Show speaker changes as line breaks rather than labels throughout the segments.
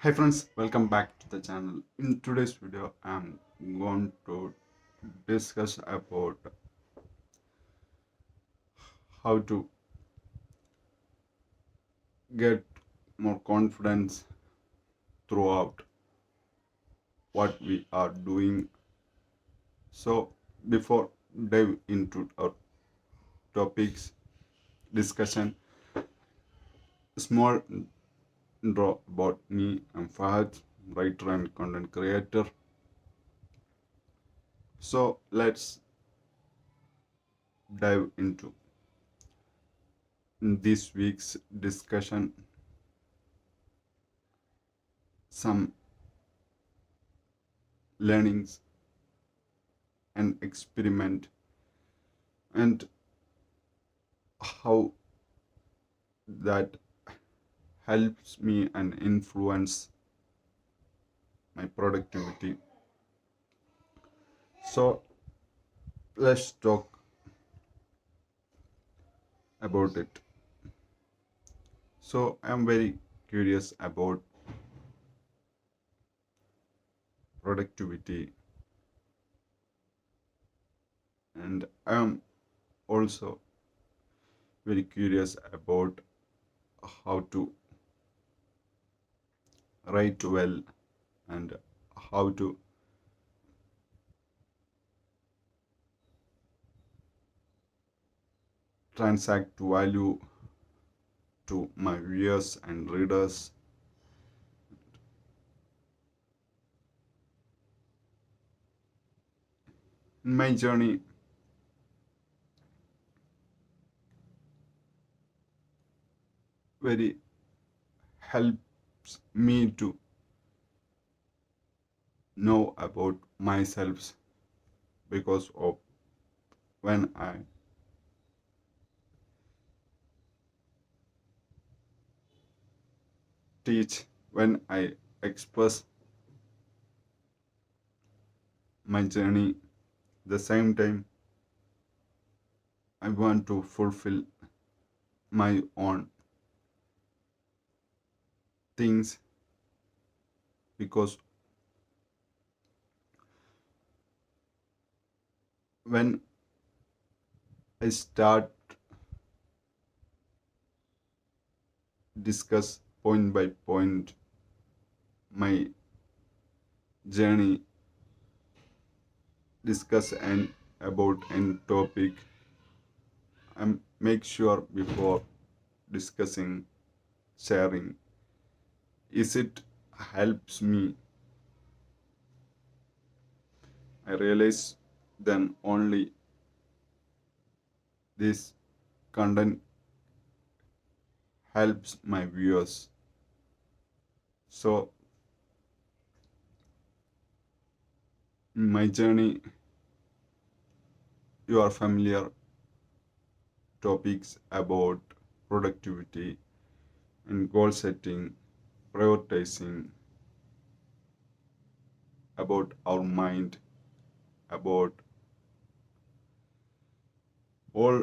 Hi friends, welcome back to the channel. In today's video, I'm going to discuss about how to get more confidence throughout what we are doing. So before dive into our topics discussion, small intro about me. I'm Fahad, writer and content creator. So let's dive into this week's discussion some learnings and experiment and how that helps me and influence my productivity. So let's talk about it. So I'm very curious about productivity, and I'm also very curious about how to write well and how to transact value to my viewers and readers. In my journey, very helps me to know about myself because of when I teach, when I express my journey, the same time I want to fulfill my own things because when I start discuss point by point my journey, discuss and about any topic, I make sure before discussing, sharing, is it helps me. I realize then only this content helps my viewers. So in my journey, you are familiar topics about productivity and goal setting, prioritizing, about our mind, about all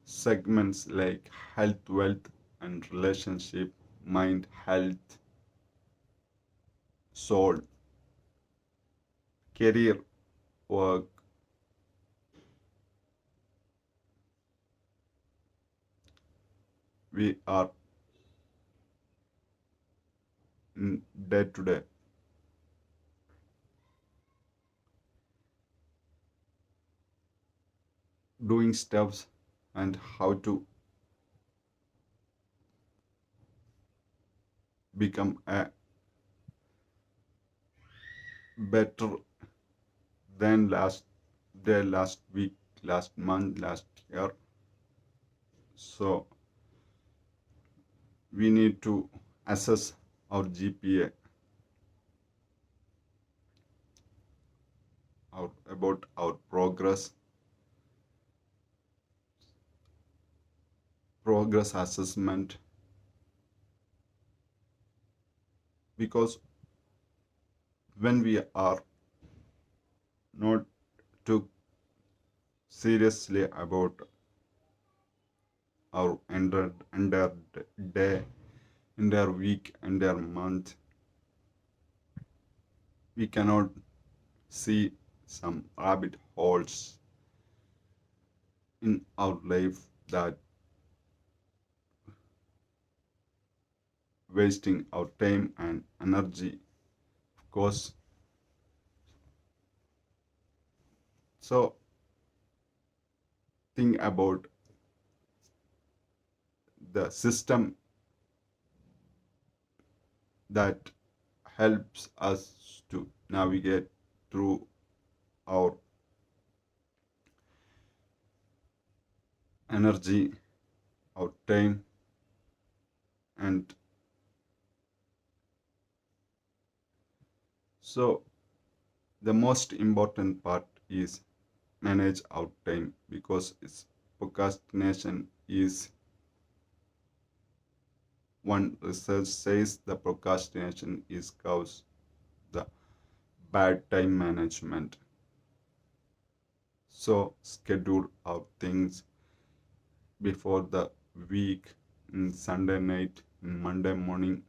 segments like health, wealth, and relationship, mind, health, soul, career, work. We are in day to day doing steps and how to become a better than last day, last week, last month, last year. So we need to assess our GPA, about our progress assessment, because when we are not too seriously about our entire day, entire week, entire month, we cannot see some rabbit holes in our life that wasting our time and energy, of course. So think about the system that helps us to navigate through our energy, our time, and so the most important part is manage our time because it's procrastination is one research says the procrastination is cause the bad time management. So schedule out things before the week in Sunday night, in Monday morning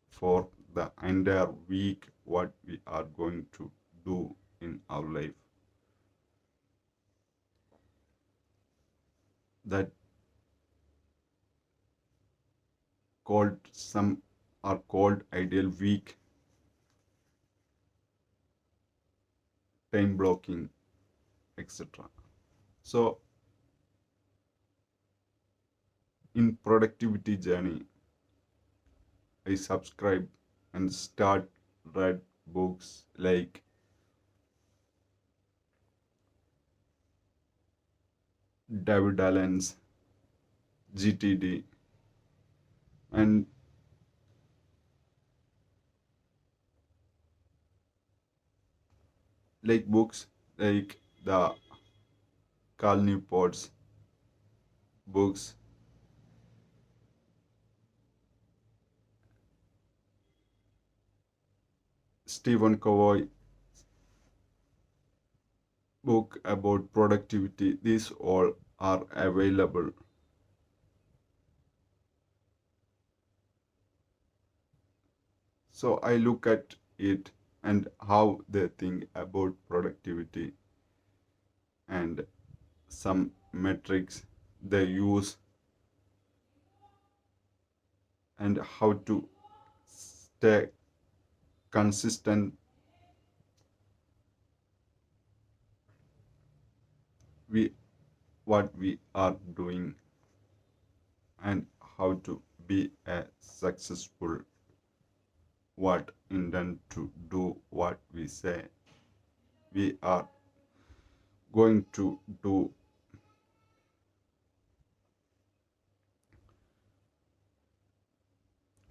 for the entire week what we are going to do in our life. That called some are called ideal week time blocking, etc. So in productivity journey, I subscribe and start read books like David Allen's GTD and like books like the Cal Newport's books, Stephen Covey book about productivity. These all are available. So I look at it and how they think about productivity and some metrics they use and how to stay consistent with what we are doing and how to be a successful what intend to do what we say we are going to do.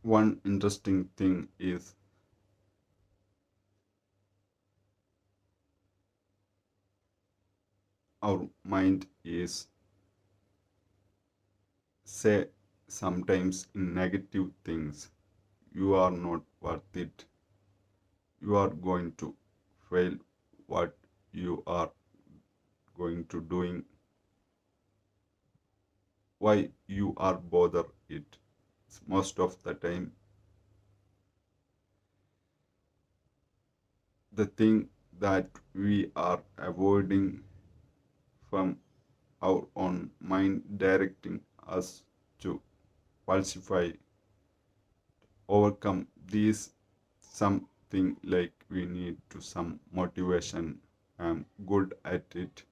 One interesting thing is our mind is say sometimes in negative things, you are not worth it, you are going to fail what you are going to doing, why you are bother it. Most of the time the thing that we are avoiding from our own mind directing us to falsify, overcome these something like we need to some motivation. I'm good at it.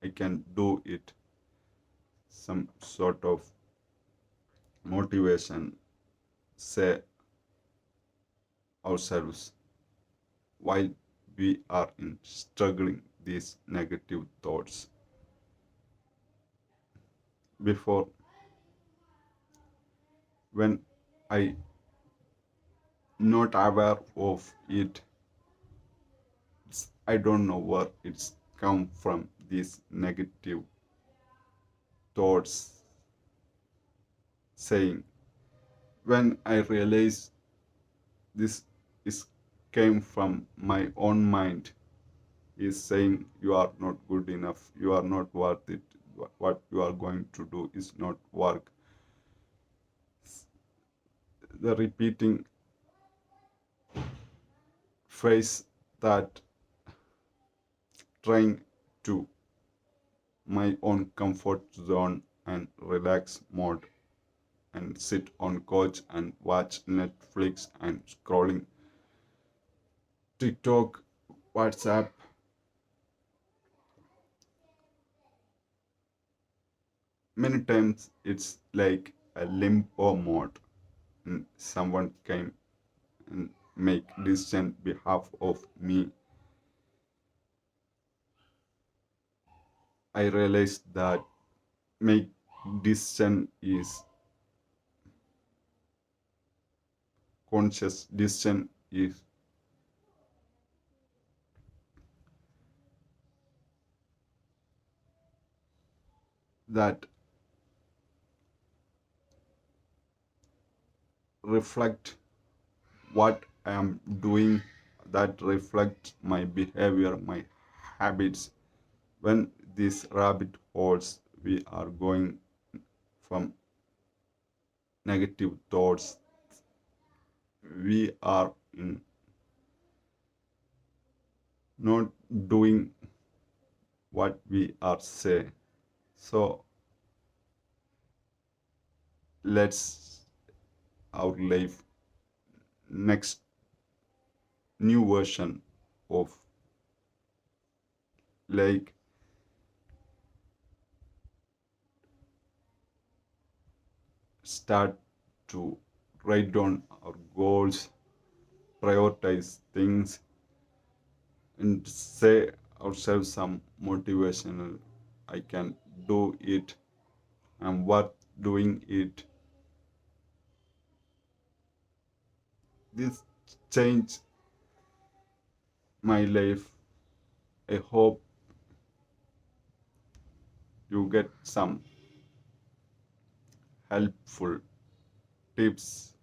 I can do it. Some sort of motivation, say ourselves while we are in struggling these negative thoughts. Before when I not aware of it, I don't know where it's come from these negative thoughts saying when I realize this is came from my own mind is saying you are not good enough, you are not worth it, what you are going to do is not work. The repeating face that trying to my own comfort zone and relax mode and sit on couch and watch Netflix and scrolling TikTok, WhatsApp. Many times it's like a limbo mode and someone came and make decision behalf of me. I realized that make decision is conscious decision is that reflect what I am doing, that reflect my behavior, my habits. When these rabbit holes we are going from negative thoughts, we are in not doing what we are say. So let's our life next new version of like start to write down our goals, prioritize things, and say ourselves some motivational. I can do it. I'm worth doing it. This changed my life. I hope you get some helpful tips.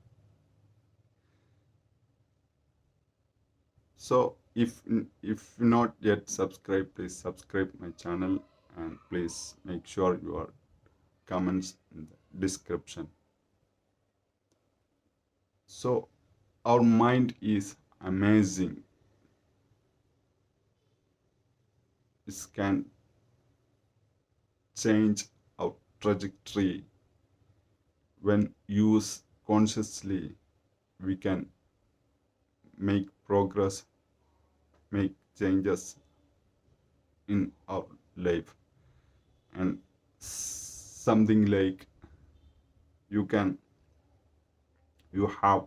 So if not yet subscribe, please subscribe my channel and please make sure your comments in the description. So our mind is amazing. It can change our trajectory when used consciously. We can make progress, make changes in our life, and something like you can you have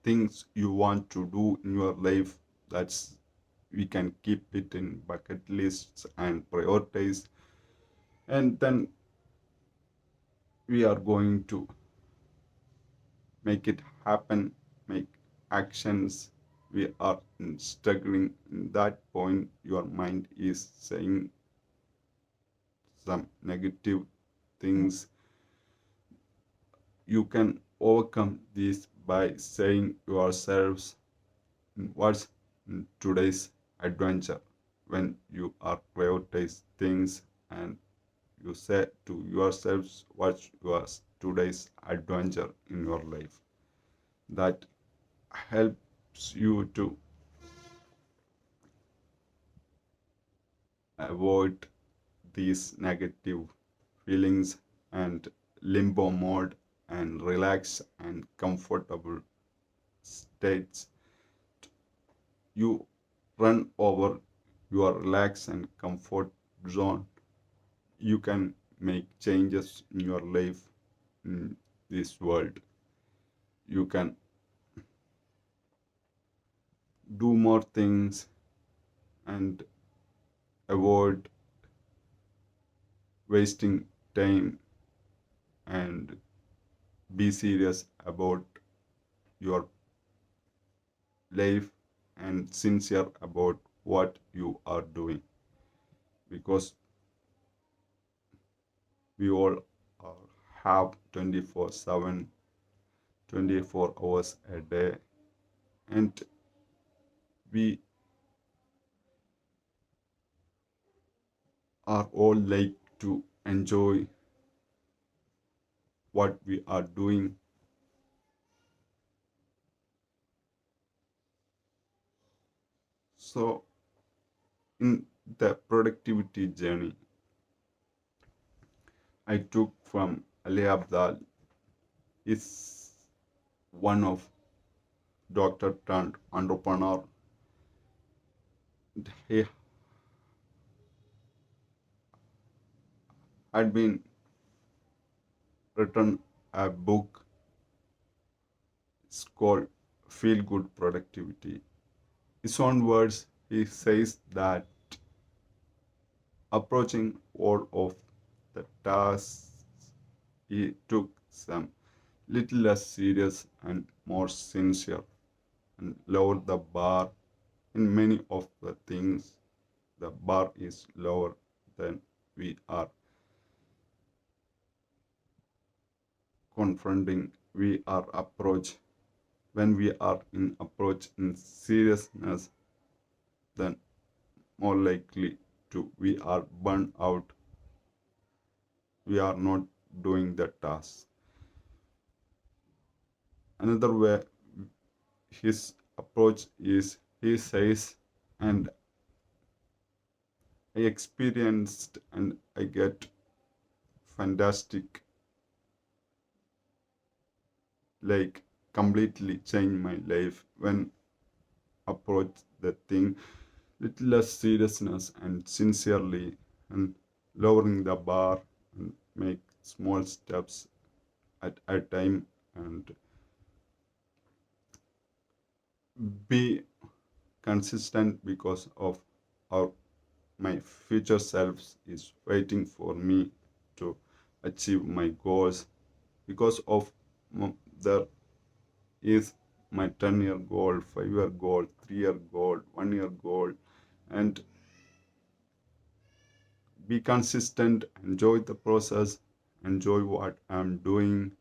things you want to do in your life. That's we can keep it in bucket lists and prioritize, and then we are going to make it happen, make actions. We are struggling in that point. Your mind is saying some negative things. You can overcome this by saying yourselves what's today's adventure. When you are prioritize things and you say to yourselves what's your today's adventure in your life, that helps you to avoid these negative feelings and limbo mode and relax and comfortable states. You run over your relax and comfort zone. You can make changes in your life in this world. You can do more things and avoid wasting time and be serious about your life and sincere about what you are doing, because we all have 24/7, 24 hours a day, and we are all like to enjoy what we are doing. So in the productivity journey I took from Ali Abdal is one of doctor turned entrepreneur. He had been written a book. It's called Feel Good Productivity. His own words, he says that approaching all of the tasks he took some little less serious and more sincere and lowered the bar. In many of the things the bar is lower than we are confronting, we are approach. When we are in approach in seriousness, then more likely to we are burned out, we are not doing the task. Another way his approach is he says, and I experienced and I get fantastic, like completely change my life when approach the thing little less seriousness and sincerely and lowering the bar and make small steps at a time and be consistent because of our my future selves is waiting for me to achieve my goals because of there is my 10-year goal, 5-year goal, 3-year goal, 1-year goal, and be consistent, enjoy the process, enjoy what I'm doing,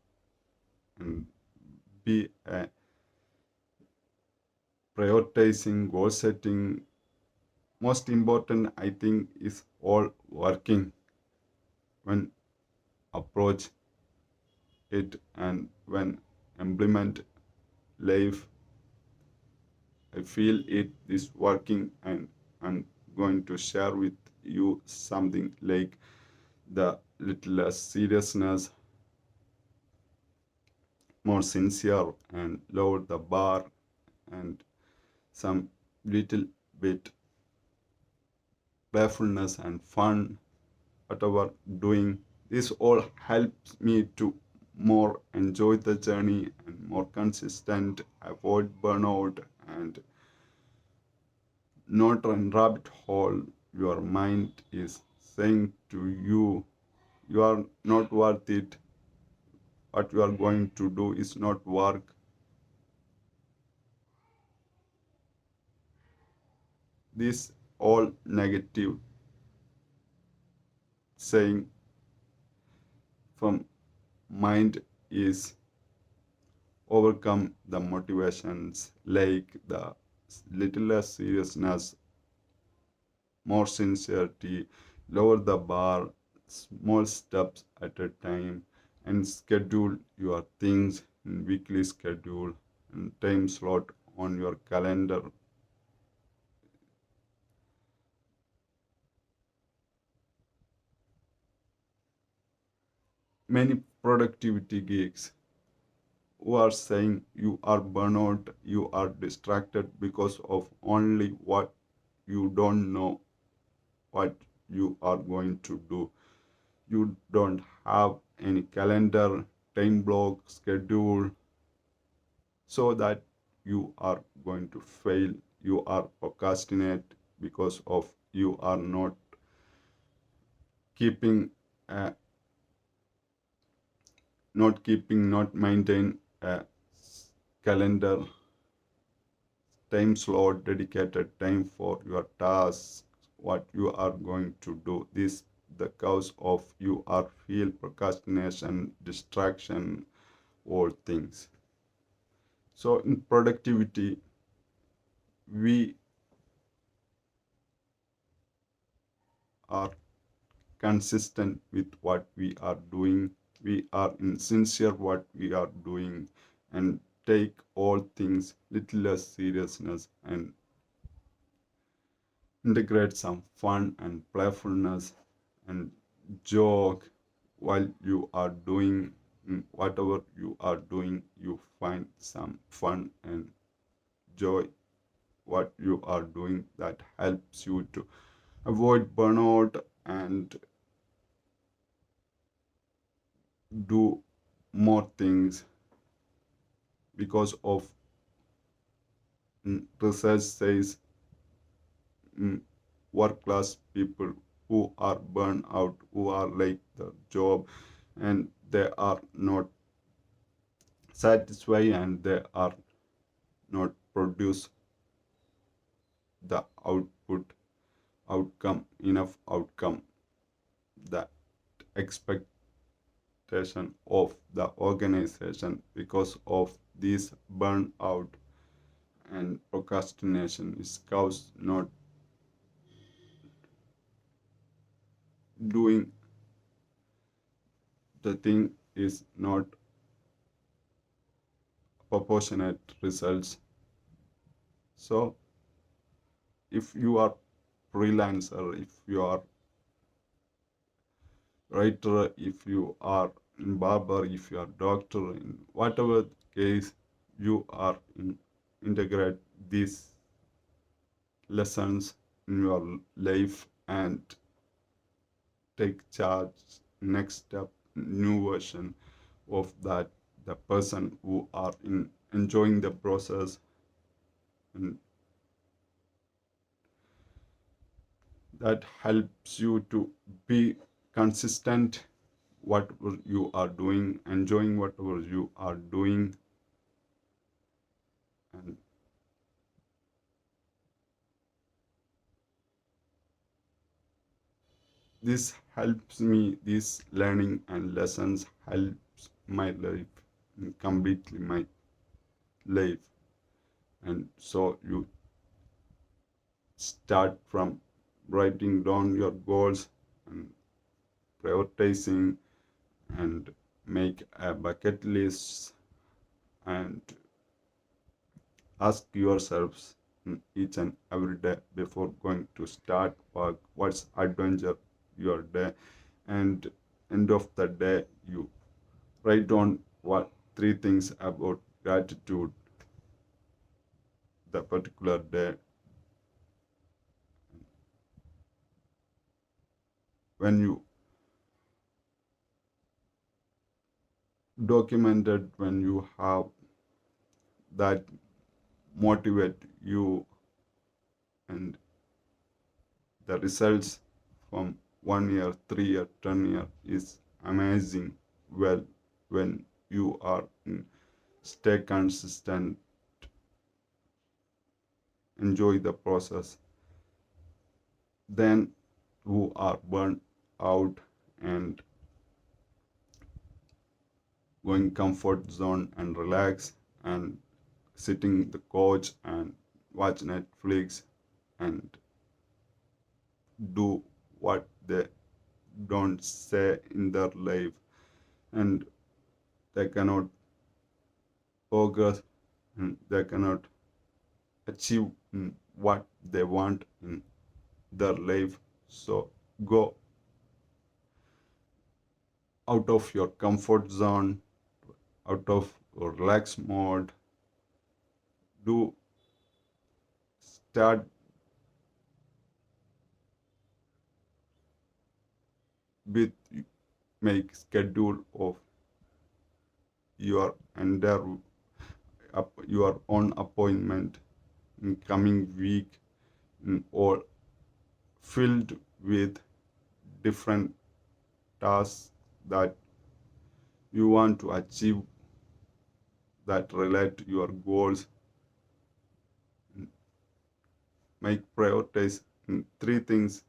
and be prioritizing, goal setting. Most important, I think, is all working when approach it and when implement life. I feel it is working, and I'm going to share with you something like the little less seriousness, more sincere, and lower the bar, and some little bit playfulness and fun, whatever doing. This all helps me to more enjoy the journey and more consistent, avoid burnout, and not run rabbit hole. Your mind is saying to you, you are not worth it. What you are going to do is not work. This all negative saying from mind is overcome the motivations like the little less seriousness, more sincerity, lower the bar, small steps at a time, and schedule your things in weekly schedule and time slot on your calendar. Many productivity geeks who are saying you are burnout, you are distracted because of only what you don't know what you are going to do. You don't have any calendar, time block, schedule, so that you are going to fail. You are procrastinate because of you are not keeping, not maintain a calendar, time slot, dedicated time for your tasks, what you are going to do. This the cause of you are feel procrastination, distraction, all things. So in productivity, we are consistent with what we are doing. We are in sincere what we are doing and take all things little less seriousness and integrate some fun and playfulness and joke while you are doing whatever you are doing. You find some fun and joy what you are doing. That helps you to avoid burnout and do more things because of research says work class people who are burned out, who are like the job, and they are not satisfied and they are not produce the output outcome enough outcome, the expectation of the organization because of this burnout and procrastination is caused not doing the thing is not proportionate results. So if you are freelancer, if you are writer, if you are in barber, if you are doctor, in whatever case you are in, integrate these lessons in your life and take charge next step new version of that the person who are in enjoying the process and that helps you to be consistent whatever you are doing, enjoying whatever you are doing, and this helps me. This learning and lessons helps my life, completely my life. And so you start from writing down your goals and prioritizing and make a bucket list and ask yourselves each and every day before going to start work what's adventure your day, and end of the day you write down what three things about gratitude the particular day. When you documented, when you have that motivate you and the results from 1 year, 3 year, 10 year is amazing. Well, when you are stay consistent, enjoy the process, then who are burnt out and going comfort zone and relax and sitting the couch and watch Netflix and do what they don't say in their life, and they cannot progress and they cannot achieve what they want in their life. So go out of your comfort zone, out of your relax mode, do start with make schedule of your entire your own appointment in coming week or filled with different tasks that you want to achieve that relate to your goals. Make prioritize three things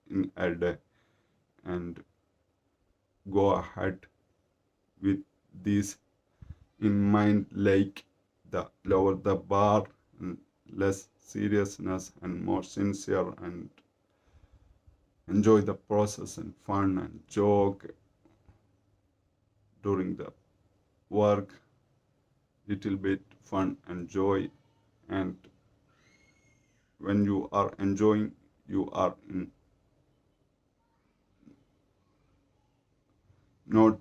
in a day and go ahead with this in mind, like the lower the bar and less seriousness and more sincere and enjoy the process and fun and joke during the work, little bit fun and joy, and when you are enjoying you are in no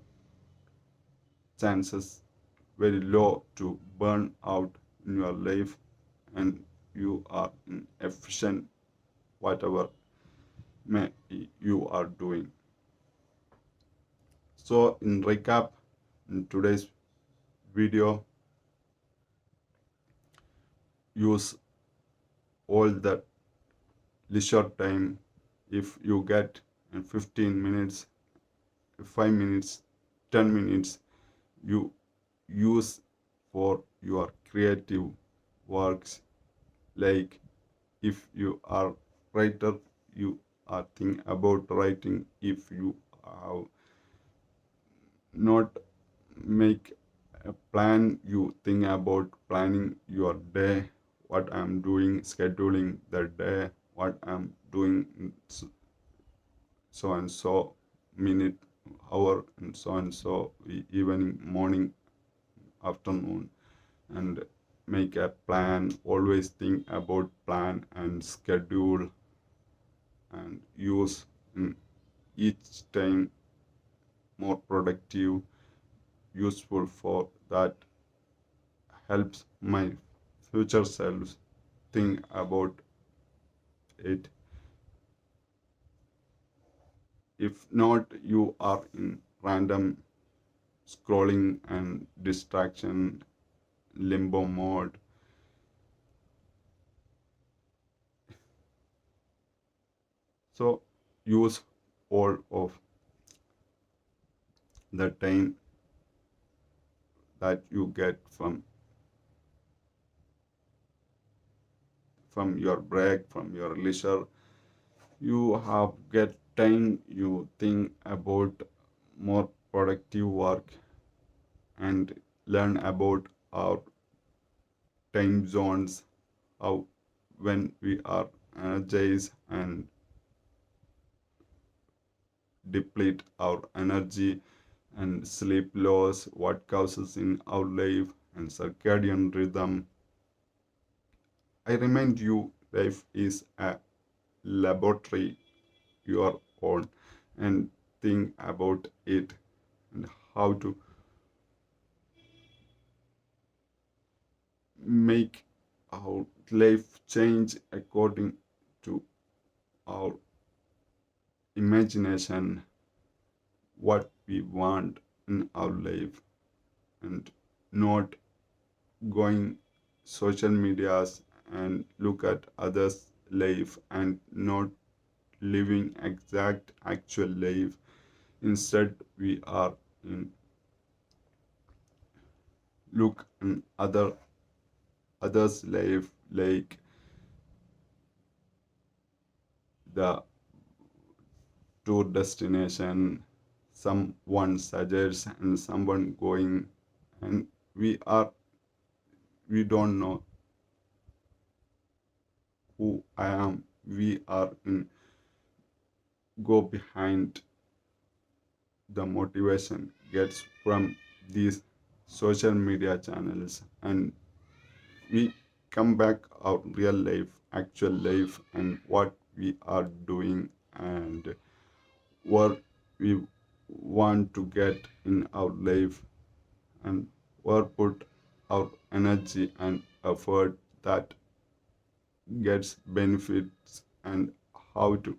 chances very low to burn out in your life, and you are in efficient whatever may you are doing. So in recap, in today's video, use all the leisure time. If you get in 15 minutes, 5 minutes, 10 minutes, you use for your creative works. Like if you are writer, you are think about writing. If you have not make a plan, you think about planning your day, what I'm doing, scheduling the day, what I'm doing in so and so minute, hour, and so evening, morning, afternoon, and make a plan. Always think about plan and schedule and use in each time more productive, useful for that helps my future selves think about it. If not, you are in random scrolling and distraction limbo mode. So use all of the time that you get from your break, from your leisure. You have get time, you think about more productive work and learn about our time zones, how when we are energized and deplete our energy, and sleep loss, what causes in our life, and circadian rhythm. I remind you, life is a laboratory, your own, and think about it and how to make our life change according to our imagination, what we want in our life, and not going social medias and look at others life and not living exact actual life. Instead we are in look in others life, like the tour destination someone suggests and someone going, and we don't know who I am. We are in go behind the motivation gets from these social media channels, and we come back our real life, actual life, and what we are doing and what we want to get in our life, and where put our energy and effort that gets benefits, and how to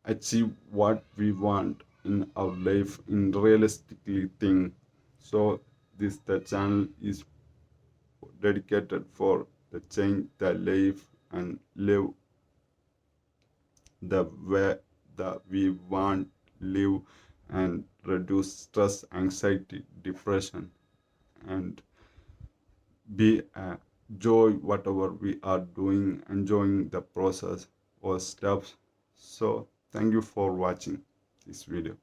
achieve what we want in our life in realistically thing. So this the channel is dedicated for the change the life and live the way that we want live, and reduce stress, anxiety, depression, and be a joy whatever we are doing, enjoying the process or steps. So thank you for watching this video.